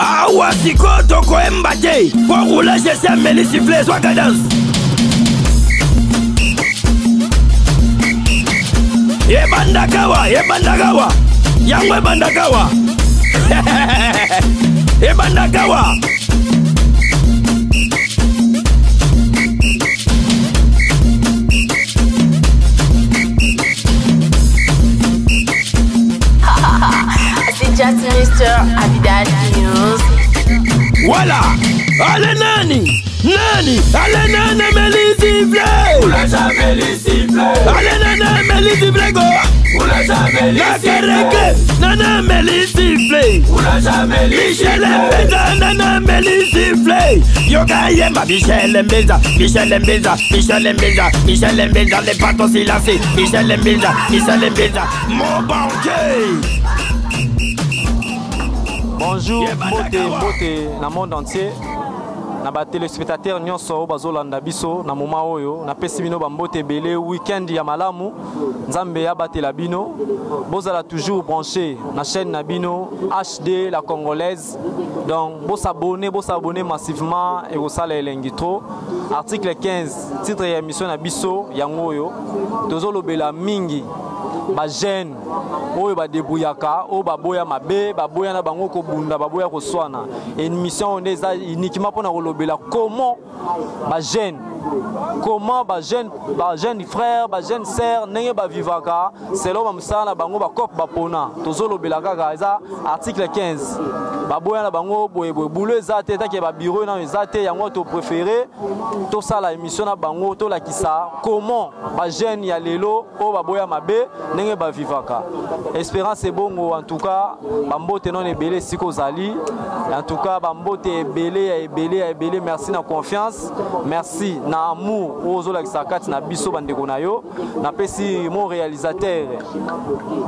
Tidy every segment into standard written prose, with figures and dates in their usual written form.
Awa siko toko embate. Pour rouler, je sais mêler siffler, soit cadence. Ebandagawa, Ebandagawa. Yangwe Ebandagawa. Ebandagawa. C'est just Mr. Abidal News. Voilà. Allez Nani, Nani, allez Nani, Mélisiflé. Oula jamais les sifflets. Allez Nani, Mélisiflé go. Oula jamais les sifflets. Nana Mélisiflé. Oula jamais les Michel sifflets. Mbeza, Nana Mélisiflé. Yoga Yemba, Michel Mbeza, Michel Mbeza, Michel Mbeza, Michel Mbeza, les patos silencés. Michel Mbeza, Michel Mbeza, mon banquier. Bonjour, mbote na monde entier. Na ba téléspectateurs nyonso bazolanda biso na moment oyo na pesi bino ba mbote belé week-end ya malamu nzambe ya batela bino bozala toujours branché na chaîne na bino HD la congolaise donc bo s'abonner massivement et osala elengi trop article 15 titre ya émission na biso yango oyo tozolobela mingi ba jeune oyo ba débrouillaka o ba boya mabe ba boya na bango ko bunda ba boya ko swana émission on est uniquement pour na kolobela comment ba jeune frère ba jeune sœur nenge ba vivaka selon ba musala bango ba kop ba pona tozolobela kaka eza article 15 ba boya na bango boye boulot ezate take ba bureau na ezate yango to préféré to sala émission na bango to la kisa comment ba jeune ya lelo o ba boya mabe nenge ba vivaka espérance est bongo en tout cas bambote non ebele siko zali en tout cas bambote ebele merci na confiance merci na amour ozola kisakati na biso bandeko na yo na pesi mon réalisateur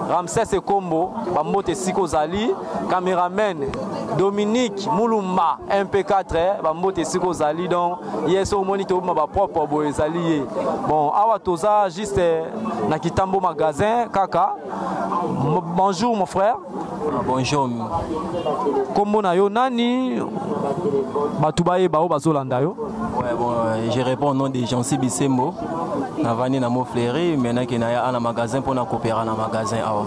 Ramsès Kombo bambote siko zali caméraman Dominique Moulumba MP4 bambote siko zali donc yes au moniteur ba propre bo ezali bon awa toza juste na Kitambo magasin kaka. Bonjour mon frère. Bonjour. Kombo na yo nani batubaye bao bazolanda yo? Ouais bon, je réponds au nom de Jean-C Bisembo. Na vani na mo fleury maintenant que na ya na magasin pour na coopérer na magasin awa.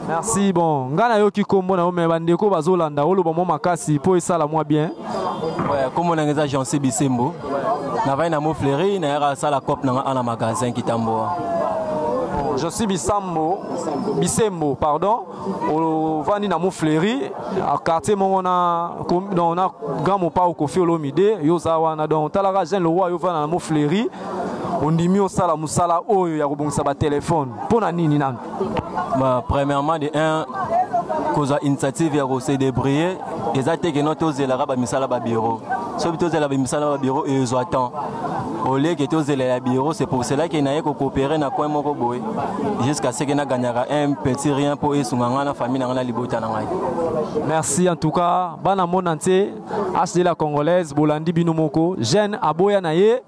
Merci bon. Ngana yo ki kombo na yo me bandeko bazolanda o lobo mo makasi po esala moi bien. Ouais, comme on a Jean-C Bisembo. Na vani na mo fleury na ya sala cop na magasin Kitambo. Je suis Bisembo, pardon. Au Vani na Moufleri, à quartier on a grand mon pas au Kofi Olomide, Yosawana donc talaga jeune le roi Yovana na Moufleri. On dit mieux ça la musala oyo ya robongisa ba téléphone. Pona nini nan? Bah premièrement de un cause initiative ya ko se débrouiller, ezate que notre ozela ba misala ba bureau. So bitozela ba misala ba bureau et ils attendent. Au lieu que tous les bureaux, c'est pour cela qu'il n'a pas coopéré dans coin moko boy jusqu'à ce qu'il a gagné un petit rien pour y sounger la famille dans la liberté. Merci en tout cas. Bana mon entier, HD la congolaise, Bolandi Binomoko, jeune aboya naye,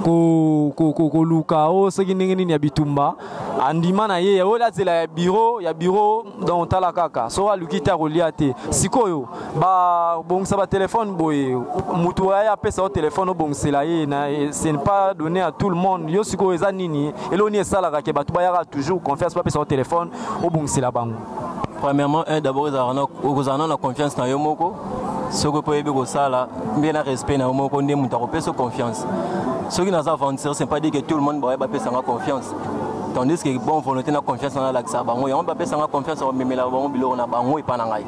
ko lukao, ce qui n'est ni abitumba, andima naye, ya ola zela bureau, ya bureau dans talakaka, so alukita reliate, sikoyo, ba bon ça va téléphone boy, mutuaya pesa au téléphone bon c'est là ce n'est pas donné à tout le monde. Yo siko eza nini, eloni esala ka ke batu bayara toujours confiance pas pesa au téléphone au bon c'est là bango. Premièrement, d'abord ils ont la confiance dans Yomoko. Ce que peut être ça bien le respect dans Yomoko, ne muta pesa confiance. Ce qui nous a avancé, c'est pas dire que tout le monde va pesa confiance. Tandis que bon volonté na confiance dans la ça bango, on va pesa confiance au memela bango bilo na bango et pas ngai.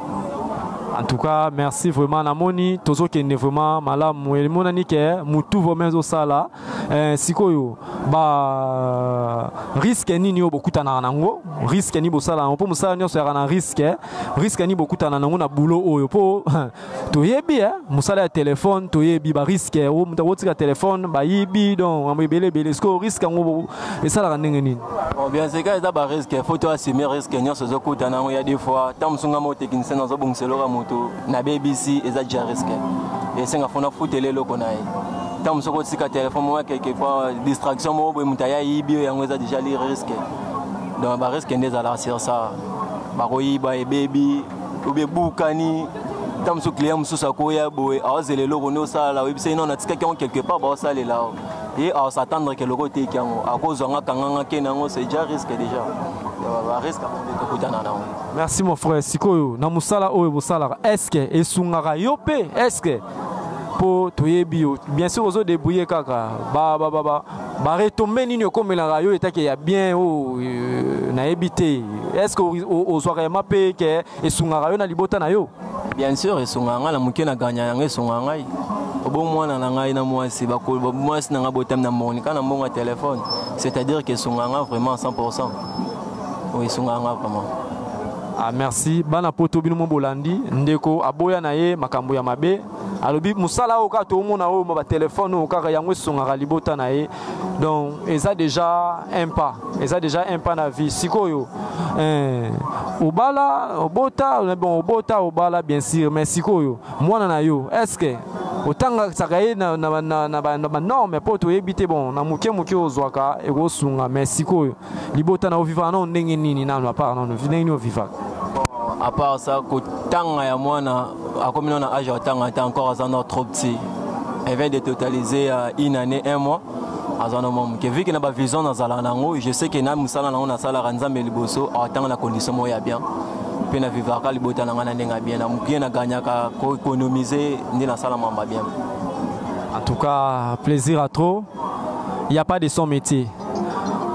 En tout cas, merci vraiment Namoni, tozo kende vraiment malamu et monani ke mutu vraiment zo sala sikoyo ba risque nini obokuta na nango risque ni bosala on peut musala nyoso ya na risque ni bokuta na nango na boulot oyo po to yebi musala ya téléphone to yebi ba risque o muta wotika téléphone ba yibi donc ambebele sko risque ngo esala ndenge nini. Bon bien c'est que ça ba risque faut to assumer risque nyoso zo kuta na il y a des fois tam sunga mo technicien zo bongselora na BBC eza déjà risqué et c'est ngafona futele loko nae tam soko tsika téléphone moi quelquefois distraction mo bo mutaya yibi yango eza déjà li risqué donc ba risque ndeza la sur ça ba koyiba e baby ou bien boukani tam so client mususu akoya boye azele loko no sala oui c'est non atika ki on quelque part ba sala là et à s'attendre que le côté qui en à cause on a kanganga kenango c'est déjà risque déjà risque de kutana na. Merci mon frère Sikoyo na musala oyo bosala est-ce que esungaka yo pe est-ce que pour toyebi bien sûr aux débrouiller kaka ba retomber nini comme la radio eta que ya bien na ebité est-ce que aux soirées mapé que esungaka yo na libota na yo. Bien sûr esunganga la muke na ganya yanga esunganga bon mwana na ngai na mwasi bakolo mwasi na botem na monika na mbonga téléphone c'est-à-dire que esunganga vraiment 100%. Oui esunganga vraiment. Ah merci bana poto bino bolandi ndeko aboya na ye makambo ya mabe alobi musala o ka to mona o ba téléphone o ka yango esungaka libota na ye donc eza déjà un pas na vie sikoyo obala obota bon obota obala bien sûr mais sikoyo mwana na yo est-ce que otanga sakaye na norme po to ebité bon na muke ozwaka ego sunga mais sikoyo libota na oviva na ndenge nini na part na ndenge ni oviva. À part ça, quand ya mwana a comme on a âge était encore à trop petit. Elle vient de totaliser une année, 1 mois. Vu qu'il n'a pas vision dans Zalanango, je sais qu'il y a un sala na sala ranza meliboso attend la condition moya bien. Puis na vivaka libota na ngana ndenga bien. Na mukie na gagner ko économiser ndi na sala mamba bien. En tout cas, plaisir à trop. Il n'y a pas de son métier.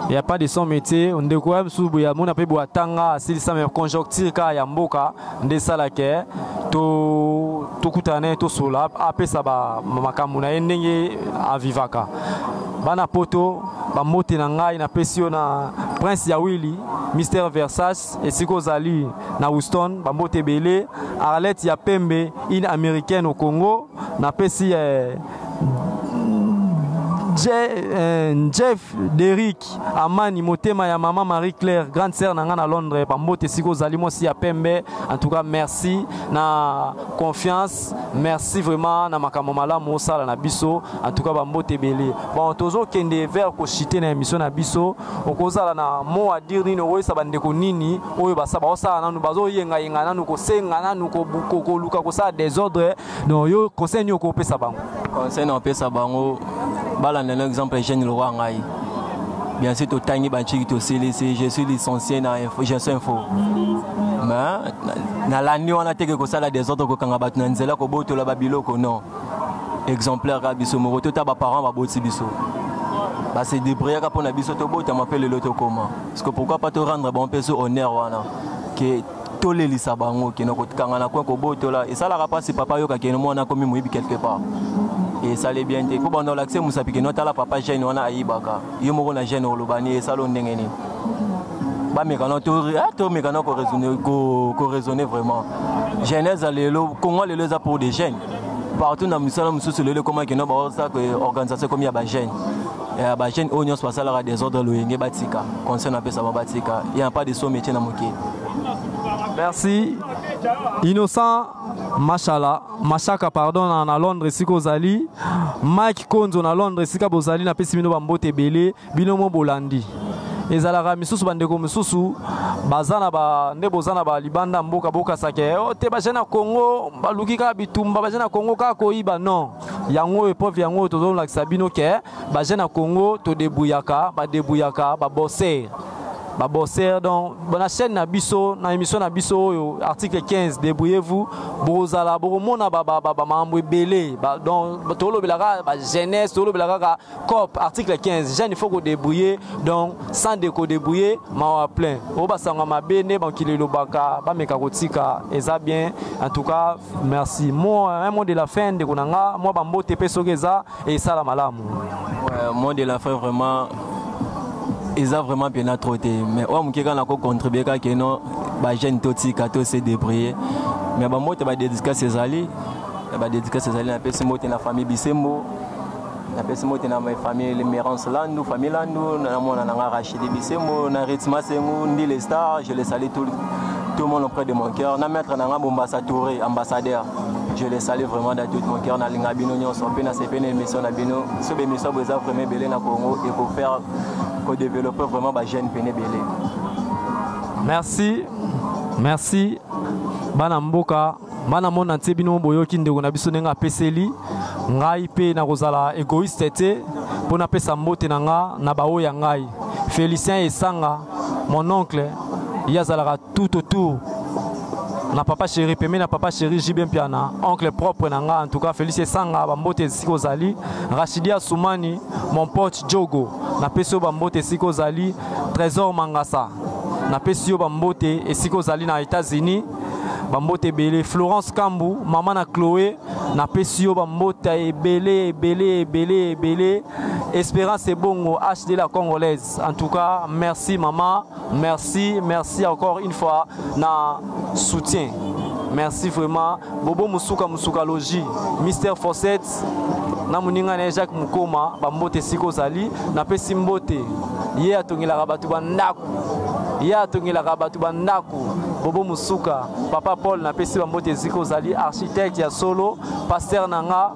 Il n'y a pas de son métier. On découvre sous ya mon appel boatanga s'il s'amène conjoncture ka ya mboka nde sala ke to kutane to sola apesa ba makambo na ndenge avivaka. Bana poto ba mote na ngai na pesio na Prince ya Willy Mr Versace et Siko Zali na Houston ba mote belé Arlette ya Pembe une américaine au Congo na pesi Jeff Derrick Amani Motema ya maman Marie-Claire grande sœur nanga na Londres pambote siko zali mosi ya pembe. En tout cas merci na confiance, merci vraiment na makambo malamu osala na biso. En tout cas pambote belé bon tozo kende vers ko chiter na émission na biso okozala na mot à dire nini oyo sabandeko nini oyo basaba osala nanu bazo yenga nanu ko senga nanu ko luka ko sa désordre non yo conseil ko pesa bango conseil na pesa bango bala un exemple jeune le roi ngai bien sûr to tangi banchi to CLC je suis licencié na info mais na la nuit on a teke ko sala des autres ko kanga batu na nzela ko boto la babiloko non exemplaire ka biso mo to ta ba parents ba boti biso ba se débrouiller ka pona biso to bota m'appelle l'auto comment parce que pourquoi pas te rendre bon peso honneur wana que to le lisa bango ke no ko kanga na ko boto la et ça la pas si papa yo ka ke no mona komi moyibi quelque part. Et ça l'est bien été. Pour bon l'accès Moussa Piqué, notre la papa jeune on a aïbaka. Il me rend jeune au Lobani et salon n'engeni. Bah mais quand on raisonner vraiment. Jeunesse à l'élo, comment les les a pour des jeunes. Partout dans Moussa Moussa le comment qui n'a pas ça que organisation comme il y a des jeunes. Et à des jeunes on y a soit ça là des ordres loyenge batika. Concernant peu ça batika. Il y a pas de son métier dans mon quai. Merci. Innocent Machala, Machaka pardon na Londres siko zali. Mike Konzo na Londres sika bozali na pesi bino bambote belé bino mo bolandi. Ezalaka misusu bandeko misusu bazana ba nde bozana ba libanda mboka boka sake o te ba jena Congo baluki ka bitumba ba jena Congo ka koyiba non yango epove yango tozo la sabino ke ba jena Congo to debuyaka ba bosser. Babosser donc bonne chaîne na biso na émission na biso article 15 débrouillez-vous bozala boromona mambo belé donc tolo belaka ba jeunesse tolo belaka cop article 15 jeune il faut qu'on débrouiller donc sans déco débrouiller ma plein o basanga mabene bankile lobaka ba meka kotika eza bien en tout cas merci moi un mot de la fin de konanga moi bambote pesogeza et sala malamu mot de la fin vraiment ils ont vraiment bien trotté mais on qui a contribué à que non ba jeune toti kato se débrouiller mais ba moto ba dédicace ses alliés ba dédicace ses alliés na pesi moto na famille Bisembo na pesi moto na ma famille les Mérance Landu famille Landu na mona na Rachid Bisembo na Ritma Sengu ndi les stars je les salue tout le monde auprès de mon cœur na maître na Bombassa Touré ambassadeur je les salue vraiment de tout mon cœur na linga bino nyonso pe na sepene émission na bino so be émission boza vraiment belé na Congo et pour faire pour développer vraiment ma jeune péné belé. Merci. Merci. bana mboka bana mona ntebino boyoki ndeko na biso nenga peseli ngai pe na kozala égoïste te pona pesa mbote na nga na bao ya ngai Félicien Esanga mon oncle yazalaka tout autour na papa chéri peme na papa chéri Jibem Piana oncle propre na nga en tout cas Félicien Esanga ba mbote siko zali Rachidia Soumani mon pote Jogo na peso ba mbote siko zali Trésor Mangasa na peso ba mbote esiko zali na États-Unis bambote belé Florence Kambou maman na Chloé na pesio bambote belé Espérance Bongo HD la congolaise en tout cas merci maman merci encore une fois na soutien merci vraiment Bobo Musuka Logi Mister Fosset na muninga na Jacques Mukoma bambote siko zali na pesi mbote ye atongela batu bandako Bobo Musuka papa Paul na pesi bambote ziko zali architecte ya solo pasteur nanga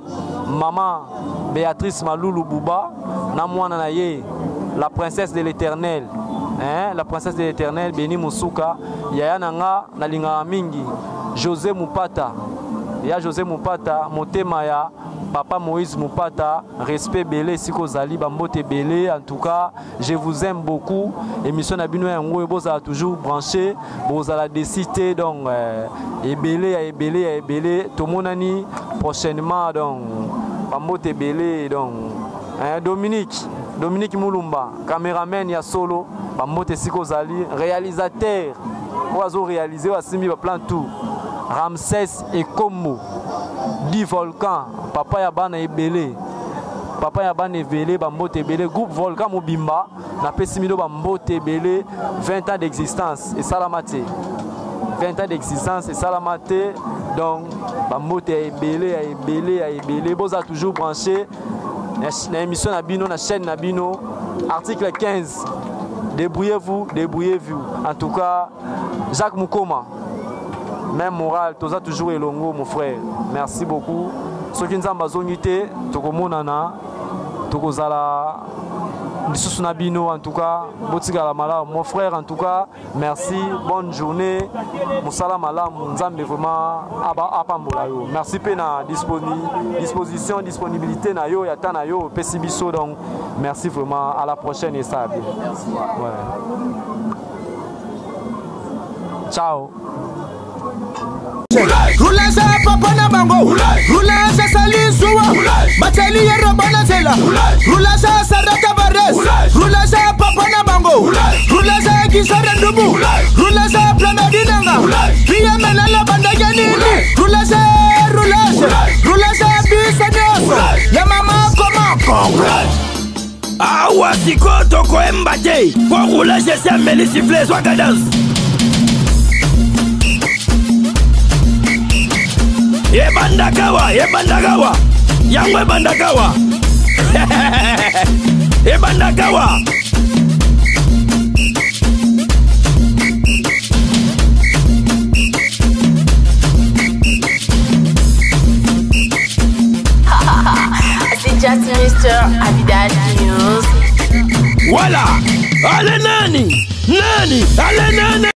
maman Béatrice Malulu Bouba na mwana na ye la princesse de l'Éternel la princesse de l'Éternel Béni Musuka yaya nanga na linga mingi José Mupata motema ya Papa Moïse Mupata, respect belé, siko zali, bambote belé. En tout cas, je vous aime beaucoup. Émission Nabino Yango, vous avez toujours branché, vous avez décidé donc belé. Tout le monde prochainement donc bambote belé donc Dominique Moulumba, caméraman ya solo, bambote siko zali, réalisateur, oiseau réalisé, asimi ba plan tout. Ramsès et Kombo, Di Volcan, Papa Yabana Ebele, Bambote Ebele, groupe Volcan Mobimba, na Pesimido Bambote Ebele, 20 ans d'existence et Salamate. 20 ans d'existence et Salamate, donc Bambote Ebele, Boza toujours branché, na émission Nabino, na chaîne Nabino, article 15, débrouillez-vous. En tout cas, Jacques Mukoma. Même moral, tout ça toujours elongo mon frère. Merci beaucoup. Ceux qui nous ont bazonité, tokomonana, tokozala Nabino en tout cas, botigala mala mon frère en tout cas, merci, bonne journée. Moussala malam, nzambe vraiment apambola yo. Merci pe na disponibilité na yo, yata na yo, pesibiso donc merci vraiment à la prochaine et ça. Ouais. Ciao. Roulage papa na bango, roulage sali suwa, bateli ya robana zela, roulage sarata bares, roulage papa na bango, roulage kisara dubu, roulage planadinanga, via menala banda janini, roulage bisanyoso, ya mama koma. Awa siko toko embate, pour roulage c'est meli siffler soit cadence. Ebandagawa, yango Ebandagawa. Ebandagawa. C'est just Mr. Abidal News. Voilà. Allez nani, allez nani.